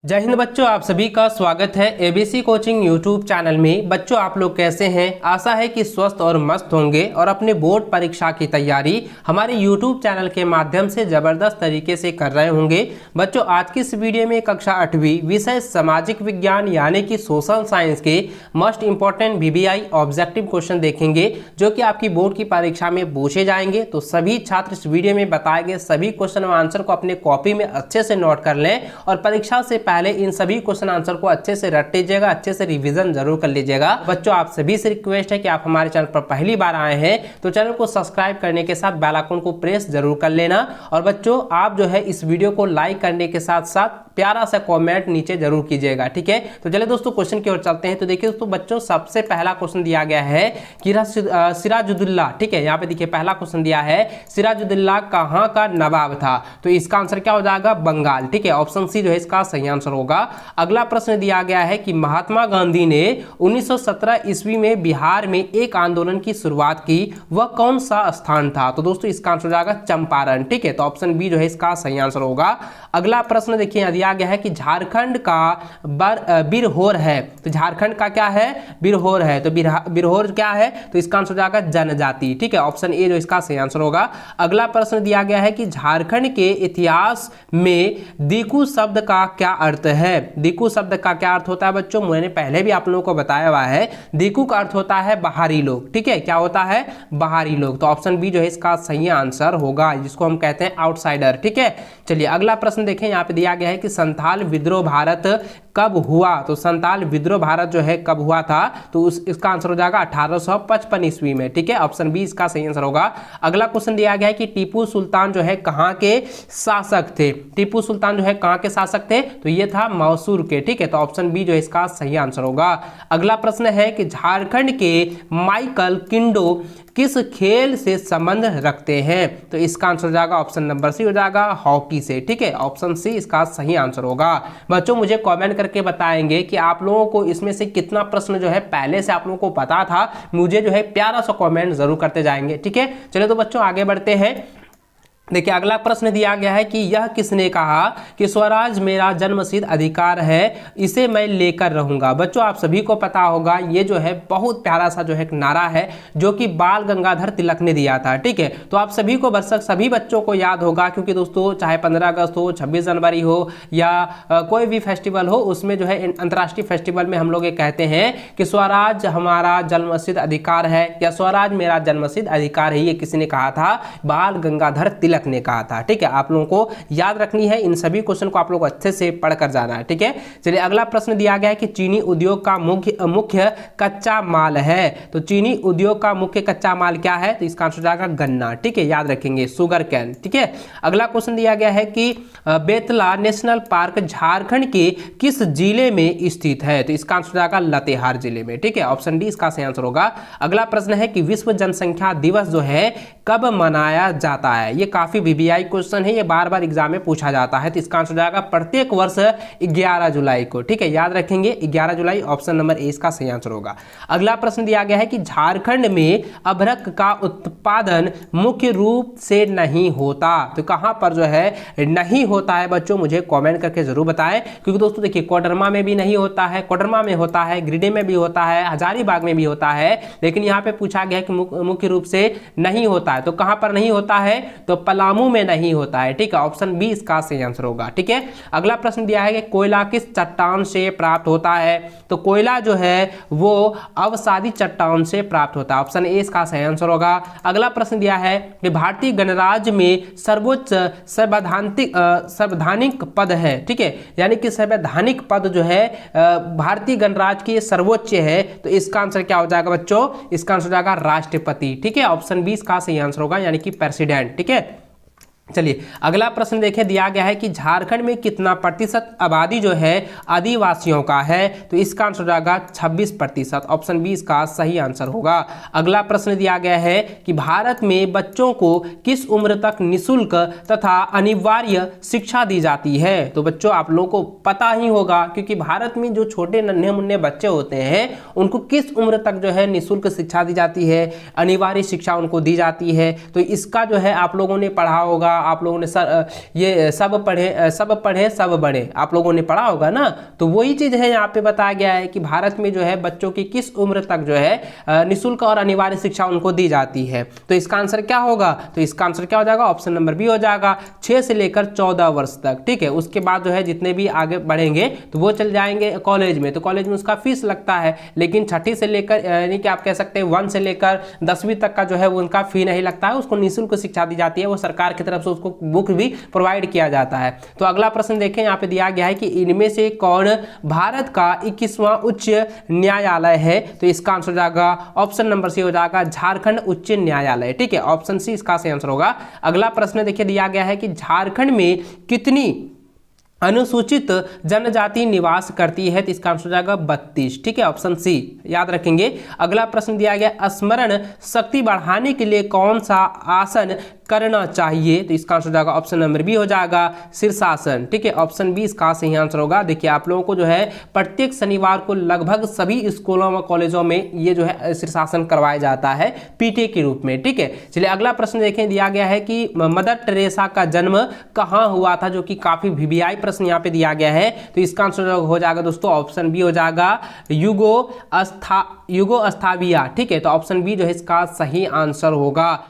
जय हिंद बच्चों, आप सभी का स्वागत है एबीसी कोचिंग यूट्यूब चैनल में। बच्चों, आप लोग कैसे हैं? आशा है कि स्वस्थ और मस्त होंगे और अपने बोर्ड परीक्षा की तैयारी हमारे यूट्यूब चैनल के माध्यम से ज़बरदस्त तरीके से कर रहे होंगे। बच्चों, आज की इस वीडियो में कक्षा 8वीं विषय सामाजिक विज्ञान यानी कि सोशल साइंस के most important VBI objective question देखेंगे जो कि आपकी बोर्ड की परीक्षा में पूछे जाएंगे। तो सभी छात्र इस वीडियो में बताए गए सभी क्वेश्चन और आंसर को अपने कॉपी में अच्छे से नोट कर लें और परीक्षा से पहले इन सभी क्वेश्चन आंसर को अच्छे से रट लीजिएगा, अच्छे से रिवीजन जरूर कर लीजिएगा। बच्चों, आप सभी से रिक्वेस्ट है कि आप हमारे चैनल पर पहली बार आए हैं तो चैनल को सब्सक्राइब करने के साथ बेल आइकन को प्रेस जरूर कर लेना। और बच्चों, आप जो है इस वीडियो को लाइक करने के साथ साथ प्यारा सा कमेंट नीचे जरूर कीजिएगा, ठीक है। तो चलिए दोस्तों क्वेश्चन की ओर चलते हैं। तो देखिए दोस्तों, बच्चों सबसे पहला क्वेश्चन दिया गया है कि सिराजुद्दौला, ठीक है। यहाँ पे देखिए पहला क्वेश्चन दिया है सिराजुद्दौला कहाँ का नवाब था? तो इसका आंसर क्या हो जाएगा? बंगाल, ठीक है। ऑप्शन सी जो है इसका सही आंसर होगा। अगला प्रश्न दिया गया है कि महात्मा गांधी ने 1917 ईस्वी में बिहार में एक आंदोलन की शुरुआत की, वह कौन सा स्थान था? तो दोस्तों इसका आंसर हो जाएगा चंपारण, ठीक है। तो ऑप्शन बी जो है इसका सही आंसर होगा। अगला प्रश्न देखिए दिया गया है कि झारखंड का बिरहोर है। तो झारखंड का क्या है? बिरहोर है। तो बिरहोर क्या है? तो इसका आंसर हो जाएगा जनजाति, ठीक है। ऑप्शन ए जो इसका सही आंसर होगा। अगला प्रश्न दिया गया है कि झारखंड के इतिहास में दीकू शब्द का क्या अर्थ है? दीकू शब्द का क्या अर्थ होता है बच्चों? मैंने पहले भी आप लोगों को बताया हुआ है। दीकू का अर्थ होता है बाहरी लोग, ठीक है। क्या होता है? बाहरी लोग। तो ऑप्शन बी जो है इसका सही आंसर होगा, जिसको हम कहते हैं आउटसाइडर, ठीक है। चलिए अगला प्रश्न देखें। यहाँ पे दिया गया है कि संथाल विद्रोह भारत कब हुआ? तो संथाल विद्रोह भारत जो है कब हुआ था? तो इसका आंसर हो जाएगा 1855 ईस्वी में, ठीक है। ऑप्शन बी इसका सही आंसर होगा। अगला क्वेश्चन दिया गया है कि टीपू सुल्तान जो है कहाँ के शासक थे? टीपू सुल्तान जो है कहाँ के शासक थे? तो ये था मैसूर के, ठीक है। तो ऑप्शन बी जो है इसका सही आंसर होगा। अगला प्रश्न है कि झारखंड के माइकल किंडो किस खेल से संबंध रखते हैं? तो इसका आंसर हो जाएगा ऑप्शन नंबर सी हो जाएगा हॉकी से, ठीक है। ऑप्शन सी इसका सही आंसर होगा। बच्चों, मुझे कमेंट करके बताएंगे कि आप लोगों को इसमें से कितना प्रश्न जो है पहले से आप लोगों को पता था। मुझे जो है प्यारा सा कमेंट जरूर करते जाएंगे, ठीक है। चलिए तो बच्चों आगे बढ़ते हैं। देखिए अगला प्रश्न दिया गया है कि यह किसने कहा कि स्वराज मेरा जन्मसिद्ध अधिकार है, इसे मैं लेकर रहूंगा? बच्चों, आप सभी को पता होगा ये जो है बहुत प्यारा सा जो है एक नारा है जो कि बाल गंगाधर तिलक ने दिया था, ठीक है। तो आप सभी को सभी बच्चों को याद होगा, क्योंकि दोस्तों चाहे 15 अगस्त हो, 26 जनवरी हो या कोई भी फेस्टिवल हो, उसमें जो है अंतर्राष्ट्रीय फेस्टिवल में हम लोग ये कहते हैं कि स्वराज हमारा जन्मसिद्ध अधिकार है या स्वराज मेरा जन्मसिद्ध अधिकार है। ये किसी ने कहा था? बाल गंगाधर तिलक ने कहा था, ठीक है। आप लोगों को याद रखनी है, इन सभी क्वेश्चन को आप लोग अच्छे से पढ़कर जाना है, ठीक है। चलिए अगला प्रश्न दिया गया है कि चीनी उद्योग का मुख्य कच्चा माल है। तो चीनी उद्योग का मुख्य कच्चा माल क्या है? तो इसका आंसर हो जाएगा गन्ना, ठीक है। याद रखेंगे शुगर कैन, ठीक है। अगला क्वेश्चन दिया गया है कि बेतला नेशनल पार्क झारखंड के किस जिले में स्थित है? तो इसका आंसर हो जाएगा लातेहार जिले में, ठीक है। ऑप्शन डी इसका सही आंसर होगा। अगला प्रश्न है कि विश्व जनसंख्या दिवस जो है कब मनाया जाता है? ये काफी VBI क्वेश्चन है, ये बार बार एग्जाम में पूछा जाता है। तो इसका आंसर जाएगा प्रत्येक वर्ष 11 जुलाई को, ठीक है। याद रखेंगे 11 जुलाई, ऑप्शन नंबर ए इसका सही आंसर होगा। अगला प्रश्न दिया गया है कि झारखंड में अभ्रक का उत्पादन मुख्य रूप से नहीं होता। तो कहां पर जो है नहीं होता है बच्चों? मुझे कमेंट करके जरूर बताएं, क्योंकि दोस्तों देखिए कोडरमा में भी नहीं होता है, कोडरमा में होता है, गिरिडीह में भी होता है, हजारीबाग में भी होता है, लेकिन यहाँ पे पूछा गया है कि मुख्य रूप से नहीं होता है। तो कहां पर नहीं होता है? तो पलामू में नहीं होता है, ठीक है। ऑप्शन बी इसका सही आंसर होगा, ठीक है। अगला प्रश्न दिया है कि कोयला किस चट्टान से प्राप्त होता है? तो कोयला जो है वो अवसादी चट्टान से प्राप्त होता है। ऑप्शन ए इसका सही आंसर होगा। अगला प्रश्न दिया है कि भारतीय गणराज्य में सर्वोच्च संवैधानिक पद है, ठीक है। यानी कि संवैधानिक पद जो है भारतीय गणराज्य के सर्वोच्च है। तो इसका आंसर क्या हो जाएगा बच्चों? इसका आंसर हो जाएगा राष्ट्रपति, ठीक है। ऑप्शन बी इसका सही आंसर होगा, यानी कि प्रेसिडेंट, ठीक है। चलिए अगला प्रश्न देखें। दिया गया है कि झारखंड में कितना प्रतिशत आबादी जो है आदिवासियों का है? तो इसका आंसर हो जाएगा 26%। ऑप्शन बी इसका सही आंसर होगा। अगला प्रश्न दिया गया है कि भारत में बच्चों को किस उम्र तक निःशुल्क तथा अनिवार्य शिक्षा दी जाती है? तो बच्चों आप लोगों को पता ही होगा, क्योंकि भारत में जो छोटे नन्हे मुन्ने बच्चे होते हैं उनको किस उम्र तक जो है निःशुल्क शिक्षा दी जाती है, अनिवार्य शिक्षा उनको दी जाती है। तो इसका जो है आप लोगों ने पढ़ा होगा, आप लोगों ने ये सब पढ़े सब बढ़े, आप लोगों ने पढ़ा होगा ना। तो वही चीज है यहाँ पे बताया गया है कि भारत में जो है बच्चों की किस उम्र तक जो है निःशुल्क और अनिवार्य शिक्षा उनको दी जाती है। तो इसका आंसर क्या होगा, तो इसका आंसर क्या हो जाएगा, ऑप्शन नंबर बी हो जाएगा, 6 से लेकर 14 वर्ष तक। ठीक है, उसके बाद जो है जितने भी आगे बढ़ेंगे तो वो चल जाएंगे कॉलेज में, तो कॉलेज में उसका फीस लगता है, लेकिन छठी से लेकर यानी कि आप कह सकते हैं 1 से लेकर 10वीं तक का जो है वो उनका फी नहीं लगता है, उसको निःशुल्क शिक्षा दी जाती है, वो सरकार की तरफ से उसको बुक भी प्रोवाइड किया जाता है। तो अगला प्रश्न देखें, यहाँ पे दिया गया है कि इनमें से कौन भारत का 21वां उच्च न्यायालय है। तो इसका आंसर हो जाएगा ऑप्शन नंबर सी हो जाएगा झारखंड उच्च न्यायालय। ठीक है, ऑप्शन सी इसका सही आंसर होगा। अगला प्रश्न देखिए दिया गया है कि झारखंड में कितनी अनुसूचित जनजाति निवास करती है। तो इसका आंसर हो जाएगा 32। ठीक है, ऑप्शन सी याद रखेंगे। अगला प्रश्न दिया गया स्मरण शक्ति बढ़ाने के लिए कौन सा आसन करना चाहिए। तो इसका आंसर हो जाएगा ऑप्शन नंबर बी हो जाएगा शीर्षासन। ठीक है, ऑप्शन बी इसका सही आंसर होगा। देखिए आप लोगों को जो है प्रत्येक शनिवार को लगभग सभी स्कूलों व कॉलेजों में ये जो है शीर्षासन करवाया जाता है पीटे के रूप में। ठीक है, चलिए अगला प्रश्न देखें, दिया गया है कि मदर टेरेसा का जन्म कहाँ हुआ था, जो कि काफी वीवीआई प्रश्न यहाँ पे दिया गया है। तो इसका आंसर हो जाएगा दोस्तों ऑप्शन बी हो जाएगा युगोस्लाविया। ठीक है, तो ऑप्शन बी जो है इसका सही आंसर होगा।